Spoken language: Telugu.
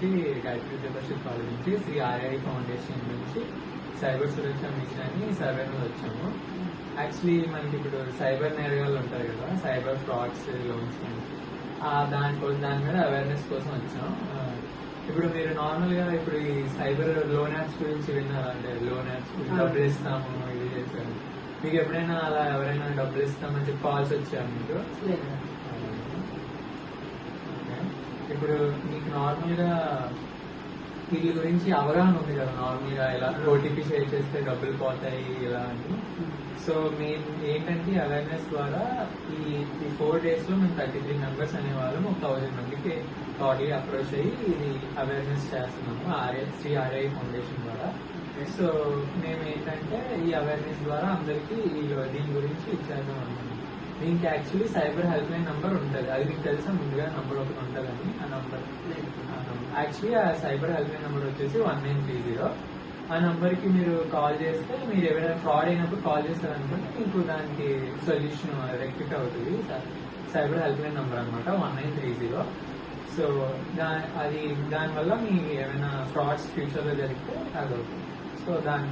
నుంచి గాయత్రి విద్యాపరిషత్ కాలేజ్ నుంచి శ్రీ ఆర్ఐ ఫౌండేషన్ నుంచి సైబర్ సురక్ష మిషన్ అని సర్వే మీద వచ్చాము. యాక్చువల్లీ మనకి ఇప్పుడు సైబర్ నేరగాళ్ళు ఉంటారు కదా, సైబర్ ఫ్రాడ్స్, లోన్స్ దాని మీద అవేర్నెస్ కోసం వచ్చాం. ఇప్పుడు మీరు నార్మల్ గా ఇప్పుడు ఈ సైబర్ లోన్ యాప్స్ గురించి విన్నారా? అంటే లోన్ యాప్స్ డబ్బులు ఇస్తాము, ఇది చేశాము. మీకు ఎప్పుడైనా అలా ఎవరైనా డబ్బులు ఇస్తామని చెప్పి కాల్స్ వచ్చారు మీకు? ఇప్పుడు మీకు నార్మల్ గా వీటి గురించి అవగాహన ఉంది కదా, నార్మల్ గా ఇలా ఓటీపీ షేర్ చేస్తే డబ్బులు పోతాయి ఇలా అని. సో మేము ఏంటంటే అవేర్నెస్ ద్వారా ఈ 4 days లో మేము 33 members అనే వాళ్ళం 1000 మందికి టోటలీ అప్రోచ్ అయ్యి ఇది అవేర్నెస్ చేస్తున్నాము శ్రీ ఆర్ఐ ఫౌండేషన్ ద్వారా. సో మేము ఏంటంటే ఈ అవేర్నెస్ ద్వారా అందరికీ దీని గురించి ఇచ్చేద్దాం అనుకుంటున్నాం. దీనికి actually cyber help line number ఉంటుంది, అది మీకు తెలుసా? ముందుగా నంబర్ ఒకటి ఉంటుందని. ఆ నంబర్ యాక్చువల్లీ ఆ సైబర్ హెల్ప్ లైన్ నంబర్ వచ్చేసి 1930. ఆ నంబర్ కి మీరు కాల్ చేస్తే, మీరు ఎవరైనా ఫ్రాడ్ అయినప్పుడు కాల్ చేస్తారనుకుంటే మీకు దానికి సొల్యూషన్ రెక్టిఫై అవుతుంది. సైబర్ హెల్ప్ లైన్ నంబర్ అనమాట 1930. సో దానివల్ల మీ ఏమైనా ఫ్రాడ్స్ ఫ్యూచర్ లో జరిగితే అది అవుతుంది. సో దాని